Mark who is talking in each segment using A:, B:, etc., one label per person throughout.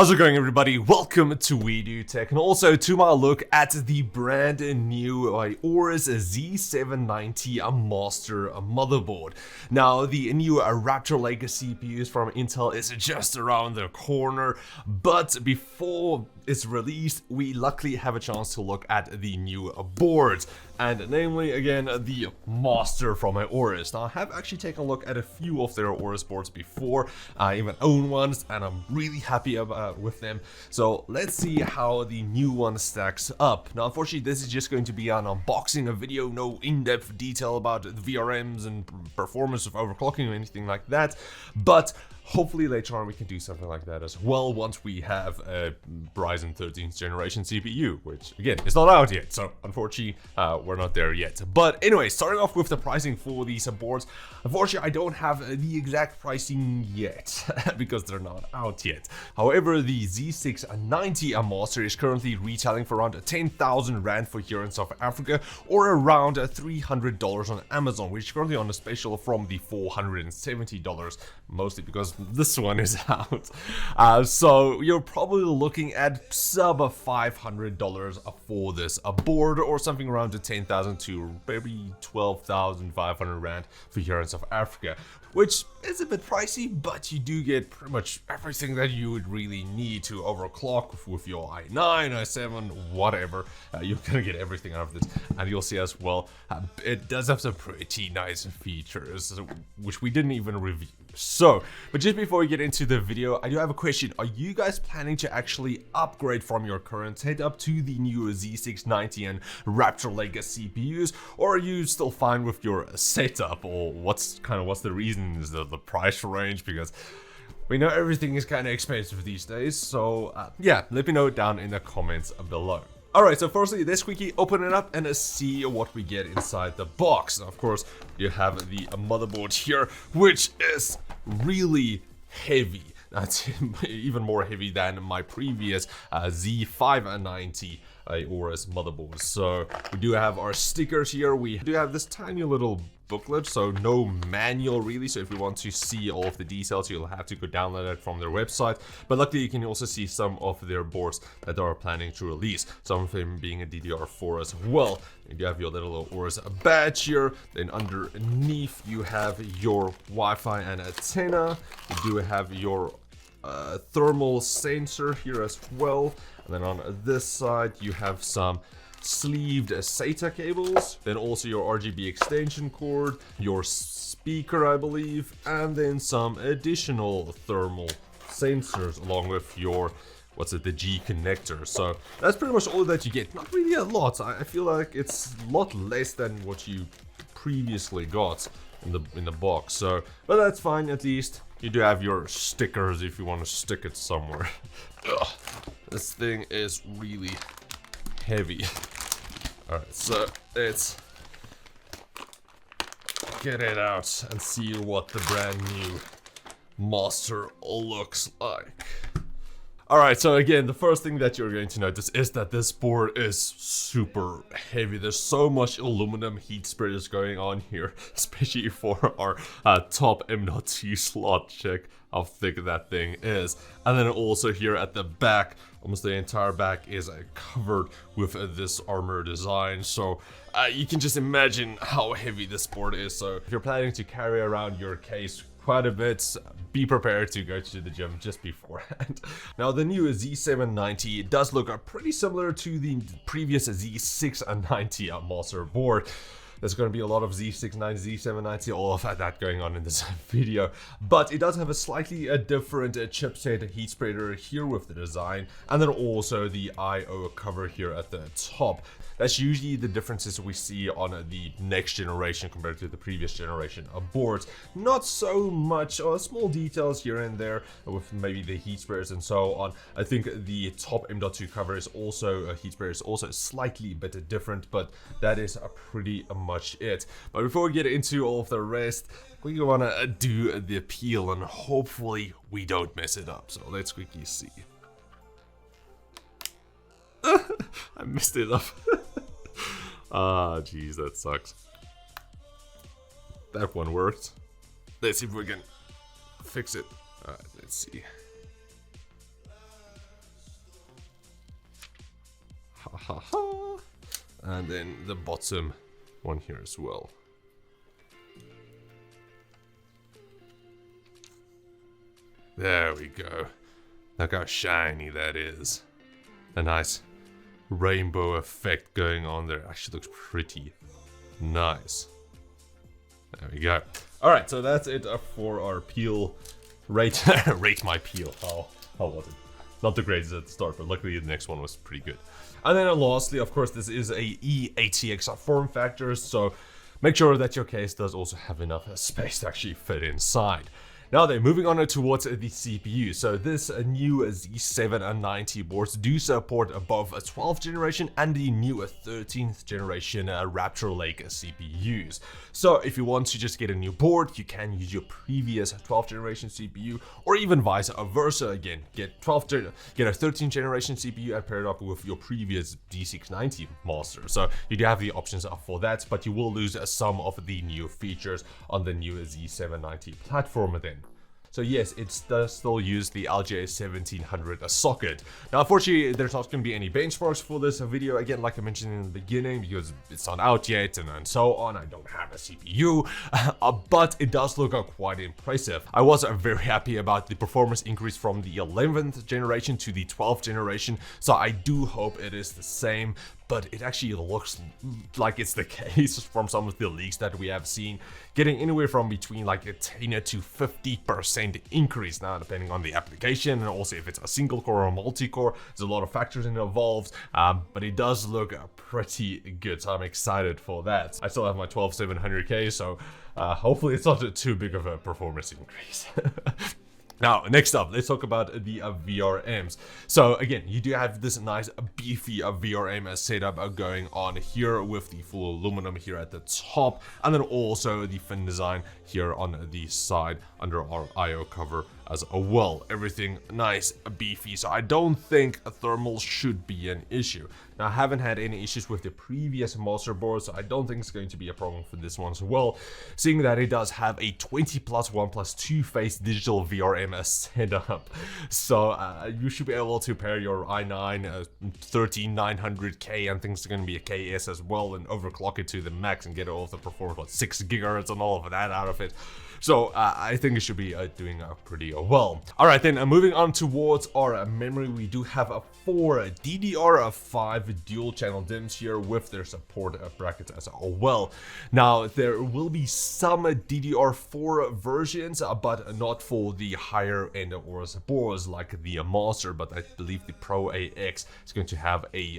A: How's it going, everybody? Welcome to We Do Tech, and also to my look at the brand new Aorus Z790 Master motherboard. Now, the new Raptor Lake CPUs from Intel is just around the corner, but before it's released, we luckily have a chance to look at the new boards, and namely, again, the Master from Aorus. Now, I have actually taken a look at a few of their Aorus boards before. I even own ones, and I'm really happy with them. So let's see how the new one stacks up. Now, unfortunately, this is just going to be an unboxing video, no in-depth detail about the VRMs and performance of overclocking or anything like that, but hopefully later on we can do something like that as well once we have a Ryzen 13th generation CPU, which again is not out yet, so unfortunately we're not there yet. But anyway, starting off with the pricing for these boards, unfortunately I don't have the exact pricing yet because they're not out yet. However, the Z690 Master is currently retailing for around 10,000 Rand for here in South Africa, or around $300 on Amazon, which is currently on a special from the $470, mostly because this one is out. So you're probably looking at sub $500 for this board, or something around 10,000 to maybe 12,500 Rand for here in South Africa, which is a bit pricey, but you do get pretty much everything that you would really need to overclock with your i9, i7, whatever. You're gonna get everything out of this, and you'll see as well, it does have some pretty nice features, which we didn't even review. So, but just before we get into the video, I do have a question. Are you guys planning to actually upgrade from your current setup to the new Z690 and Raptor Lake CPUs, or are you still fine with your setup, or what's the reason? Is the price range? Because we know everything is kind of expensive these days, so yeah, let me know down in the comments below. Alright, so firstly, let's quickly open it up and see what we get inside the box. Now, of course, you have the motherboard here, which is really heavy. That's even more heavy than my previous Z590 Aorus motherboard. So we do have our stickers here. We do have this tiny little booklet, so no manual really, so if you want to see all of the details, you'll have to go download it from their website. But luckily you can also see some of their boards that they are planning to release, some of them being a DDR4 as well. You have your little Aorus badge here, then underneath you have your Wi-Fi and antenna. You do have your thermal sensor here as well, and then on this side you have some sleeved SATA cables, then also your RGB extension cord, your speaker I believe, and then some additional thermal sensors along with your the G connector. So that's pretty much all that you get. Not really a lot. I feel like it's a lot less than what you previously got in the box. So, but that's fine. At least you do have your stickers if you want to stick it somewhere. Ugh, this thing is really heavy. Alright, so let's get it out and see what the brand new Master looks like. Alright, so again, the first thing that you're going to notice is that this board is super heavy. There's so much aluminum heat spreaders going on here, especially for our top M.2 slot. Check how thick that thing is. And then also here at the back, almost the entire back is covered with this armor design. So you can just imagine how heavy this board is. So if you're planning to carry around your case quite a bit, be prepared to go to the gym just beforehand. Now, the new Z790 does look pretty similar to the previous Z690 Master board. There's going to be a lot of Z690, Z790, all of that going on in this video. But it does have a slightly different chipset heat spreader here with the design, and then also the I/O cover here at the top. That's usually the differences we see on the next generation compared to the previous generation of boards. Not so much, small details here and there with maybe the heat spreaders and so on. I think the top M.2 cover is also, heat spreader is also slightly a bit different, but that is pretty much it. But before we get into all of the rest, we want to do the peel and hopefully we don't mess it up. So let's quickly see. I messed it up. Ah, jeez, that sucks. That one worked. Let's see if we can fix it. Alright, let's see. Haha. And then the bottom one here as well. There we go. Look how shiny that is. A nice rainbow effect going on there. Actually looks pretty nice. There we go. Alright, so that's it for our peel. Rate my peel. How was it? Not the greatest at the start, but luckily the next one was pretty good. And then lastly, of course, this is a eATX form factor, so make sure that your case does also have enough space to actually fit inside. Now then, moving on towards the CPU. So this new Z790 boards do support above a 12th generation and the new 13th generation Raptor Lake CPUs. So if you want to just get a new board, you can use your previous 12th generation CPU, or even vice versa. Again, get a 13th generation CPU and pair it up with your previous Z790 Master. So you do have the options for that, but you will lose some of the new features on the new Z790 platform then. So yes, it does still use the LGA 1700 socket. Now unfortunately, there's not going to be any benchmarks for this video, again like I mentioned in the beginning, because it's not out yet and so on. I don't have a CPU, but it does look quite impressive. I was very happy about the performance increase from the 11th generation to the 12th generation, so I do hope it is the same. But it actually looks like it's the case from some of the leaks that we have seen, getting anywhere from between like a 10 to 50% increase now, depending on the application, and also if it's a single core or multi-core. There's a lot of factors involved, but it does look pretty good, so I'm excited for that. I still have my 12700K, so hopefully it's not too big of a performance increase. Now, next up, let's talk about the VRMs. So again, you do have this nice beefy VRM setup going on here with the full aluminum here at the top, and then also the fin design here on the side under our IO cover as well. Everything nice beefy, so I don't think a thermal should be an issue. Now, I haven't had any issues with the previous Master board, so I don't think it's going to be a problem for this one as well, seeing that it does have a 20+1+2 phase digital VRM setup. So you should be able to pair your i9 13900K, and things are going to be a KS as well, and overclock it to the max and get all of the performance, what, 6 GHz and all of that out of it. So I think it should be doing pretty well. Alright then, moving on towards our memory, we do have 4 DDR5 dual channel DIMMs here with their support brackets as well. Now, there will be some DDR4 versions, but not for the higher end Aorus boards like the Master, but I believe the Pro AX is going to have a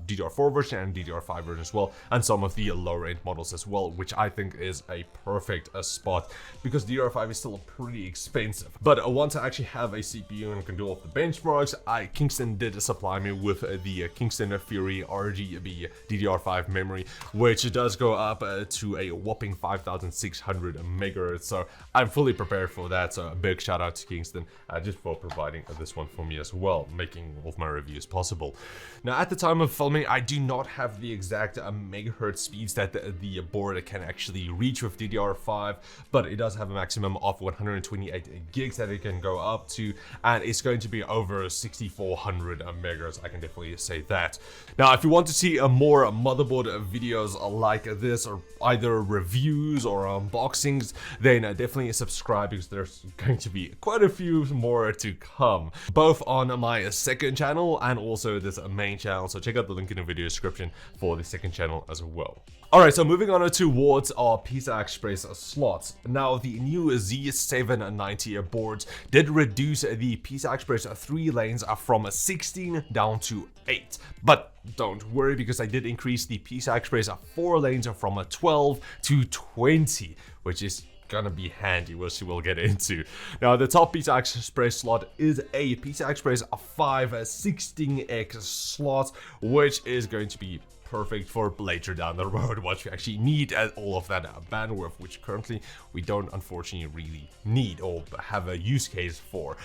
A: DDR4 version and DDR5 version as well, and some of the lower end models as well, which I think is a perfect spot, because DDR5 is still pretty expensive. But once I actually have a CPU and can do all of the benchmarks, Kingston did supply me with the Kingston Fury RGB DDR5 memory, which does go up to a whopping 5600 megahertz. So I'm fully prepared for that. So a big shout out to Kingston just for providing this one for me as well, making all of my reviews possible. Now, at the time of filming, I do not have the exact megahertz speeds that the board can actually reach with DDR5, but it does have a maximum of 128 gigs that it can go up to, and it's going to be over 6400 megahertz. I can definitely say that. Now, if you want to see more motherboard videos like this, or either reviews or unboxings, then definitely subscribe, because there's going to be quite a few more to come, both on my second channel and also this main channel. So check out the link in the video description for the second channel as well. Alright, so moving on towards our PCI Express slots. Now, the new Z790 boards did reduce the PCI Express 3 lanes from 16 down to 8. But don't worry, because I did increase the PCI Express 4 lanes from 12 to 20, which is gonna be handy, which we'll get into. Now, the top PCI Express slot is a PCI Express 5 16X slot, which is going to be perfect for later down the road once we actually need all of that bandwidth, which currently we don't unfortunately really need or have a use case for.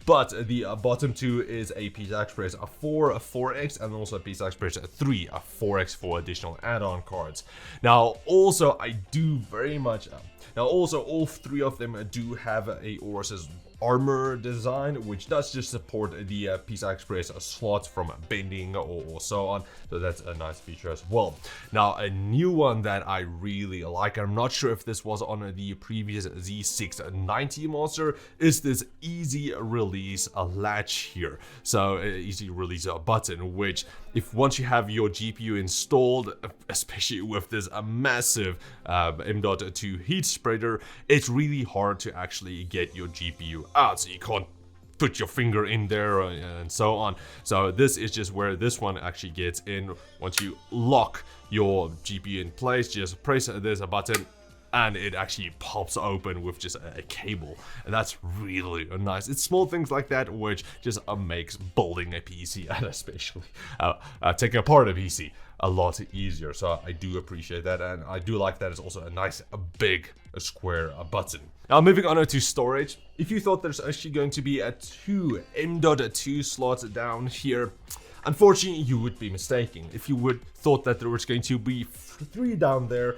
A: But the bottom two is a PCI Express 4 4X and also a PCI Express 3 4X for additional add-on cards. Now, also I do very much now also all 3 of them do have a Aorus armor design, which does just support the PCI Express slots from bending or so on. So that's a nice feature as well. Now, a new one that I really like, I'm not sure if this was on the previous Z690 Master, is this easy release latch here. So easy release button, which if once you have your GPU installed, especially with this massive M.2 heat spreader, it's really hard to actually get your GPU out. So you can't put your finger in there and so on. So this is just where this one actually gets in. Once you lock your GPU in place, just press this button and it actually pops open with just a cable, and that's really nice. It's small things like that which just makes building a PC and especially taking apart a PC a lot easier. So I do appreciate that, and I do like that it's also a nice big square button. Now moving on to storage, if you thought there's actually going to be a 2 M.2 slots down here, unfortunately, you would be mistaken. If you would thought that there was going to be 3 down there,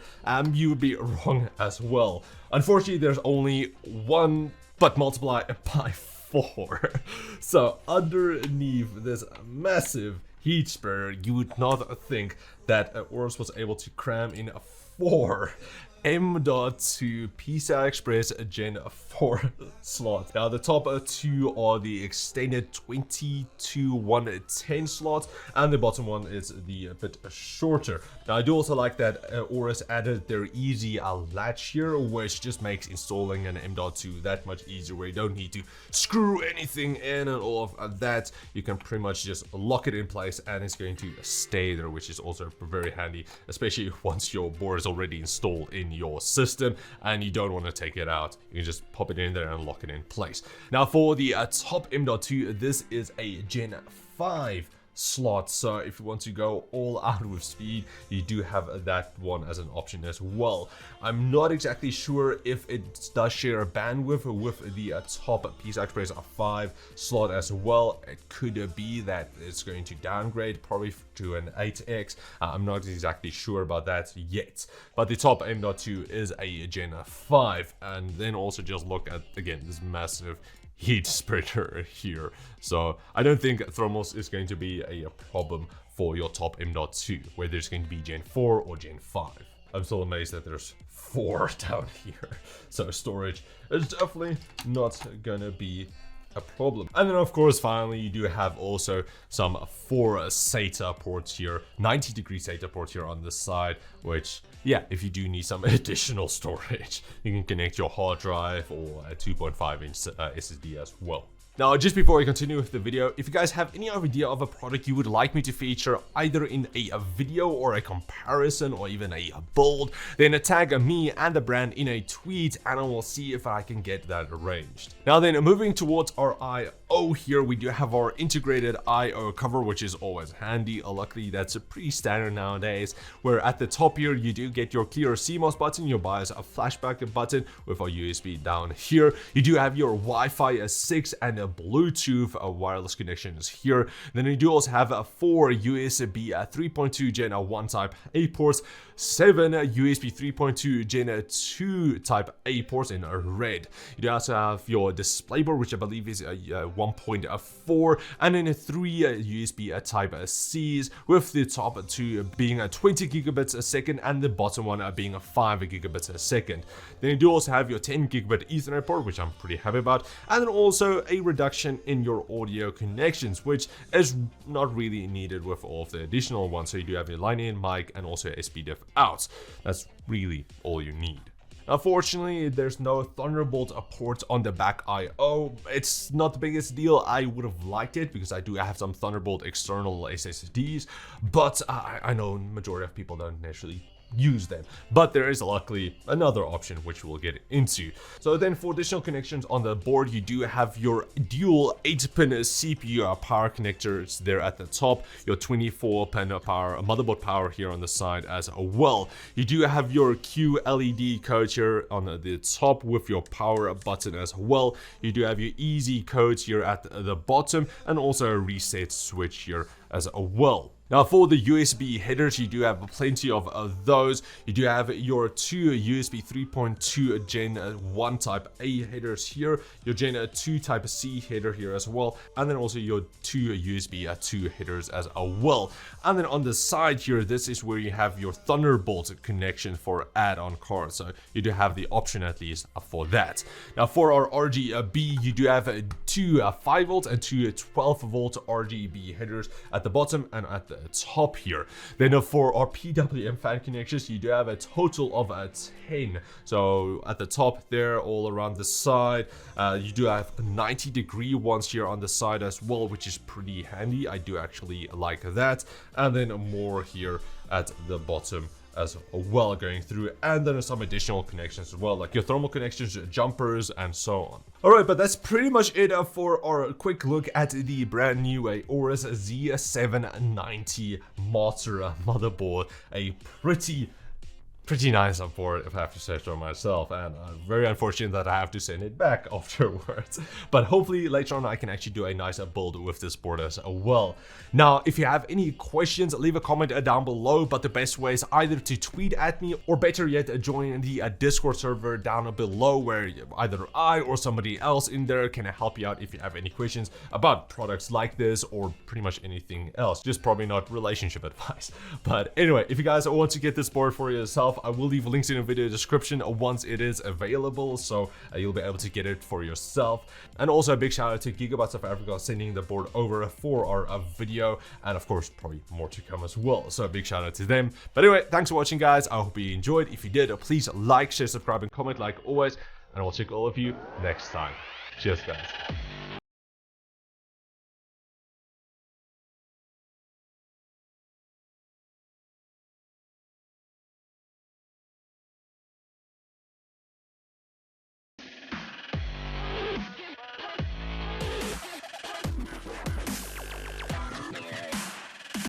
A: you would be wrong as well. Unfortunately, there's only 1, but multiply by 4. So underneath this massive heat spreader, you would not think that Aorus was able to cram in 4 M.2 PCI Express Gen 4 slots. Now the top 2 are the extended 20-110 slots, and the bottom one is the bit shorter. Now I do also like that Aorus added their easy latch here, which just makes installing an M.2 that much easier, where you don't need to screw anything in and all of that. You can pretty much just lock it in place and it's going to stay there, which is also very handy, especially once your board is already installed in your system and you don't want to take it out. You can just pop it in there and lock it in place. Now for the top M.2, this is a Gen 5 slot, so if you want to go all out with speed, you do have that one as an option as well. I'm not exactly sure if it does share a bandwidth with the top PCI Express 5 slot as well. It could be that it's going to downgrade probably to an 8X. I'm not exactly sure about that yet, but the top M.2 is a Gen 5, and then also just look at again this massive heat spreader here. So I don't think thermals is going to be a problem for your top M.2, whether it's going to be Gen 4 or Gen 5. I'm still amazed that there's 4 down here. So storage is definitely not gonna be a problem. And then of course finally you do have also some 4 SATA ports here, 90-degree SATA ports here on the side, which yeah, if you do need some additional storage, you can connect your hard drive or a 2.5-inch SSD as well. Now, just before we continue with the video, if you guys have any idea of a product you would like me to feature either in a video or a comparison or even a build, then tag me and the brand in a tweet and I will see if I can get that arranged. Now then, moving towards our I/O here, we do have our integrated I/O cover, which is always handy. Luckily, that's pretty standard nowadays, where at the top here, you do get your clear CMOS button, your BIOS a flashback button with our USB down here. You do have your Wi-Fi 6 and a Bluetooth wireless connections here. Then you do also have 4 USB 3.2 Gen 1 Type A ports, 7 USB 3.2 Gen 2 Type A ports in red. You do also have your DisplayPort, which I believe is a 1.4, and then 3 USB Type Cs, with the top 2 being 20 gigabits a second and the bottom one being 5 gigabits a second. Then you do also have your 10 gigabit Ethernet port, which I'm pretty happy about, and then also a reduction in your audio connections, which is not really needed with all of the additional ones. So you do have your line-in mic and also SPDIF out. That's really all you need. Unfortunately, there's no Thunderbolt port on the back I/O. It's not the biggest deal. I would have liked it because I do have some Thunderbolt external SSDs, but I know majority of people don't naturally use them, but there is luckily another option which we'll get into. So then for additional connections on the board, you do have your dual 8-pin CPU power connectors there at the top, your 24-pin power motherboard power here on the side as well. You do have your QLED code here on the top with your power button as well. You do have your easy codes here at the bottom and also a reset switch here as well. Now for the USB headers, you do have plenty of those. You do have your two USB 3.2 Gen 1 Type A headers here, your Gen 2 Type C header here as well, and then also your two USB 2 headers as well. And then on the side here, this is where you have your Thunderbolt connection for add-on cards, so you do have the option at least for that. Now for our RGB, you do have two 5V and two 12V RGB headers at the bottom and at the top here. Then for our PWM fan connections, you do have a total of 10. So at the top there, all around the side, you do have 90-degree ones here on the side as well, which is pretty handy. I do actually like that. And then more here at the bottom as well going through, and then some additional connections as well, like your thermal connections, jumpers, and so on. Alright, but that's pretty much it for our quick look at the brand new Aorus Z790 Master motherboard. A pretty nice board, if I have to say so myself, and very unfortunate that I have to send it back afterwards. But hopefully later on I can actually do a nicer build with this board as well. Now, if you have any questions, leave a comment down below, but the best way is either to tweet at me, or better yet, join the Discord server down below, where either I or somebody else in there can help you out if you have any questions about products like this, or pretty much anything else. Just probably not relationship advice. But anyway, if you guys want to get this board for yourself, I will leave links in the video description once it is available, so you'll be able to get it for yourself. And also a big shout out to Gigabyte South Africa sending the board over for our video, and of course probably more to come as well, so a big shout out to them. But anyway, thanks for watching guys, I hope you enjoyed. If you did, please like, share, subscribe, and comment like always, and I'll check all of you next time. Cheers guys.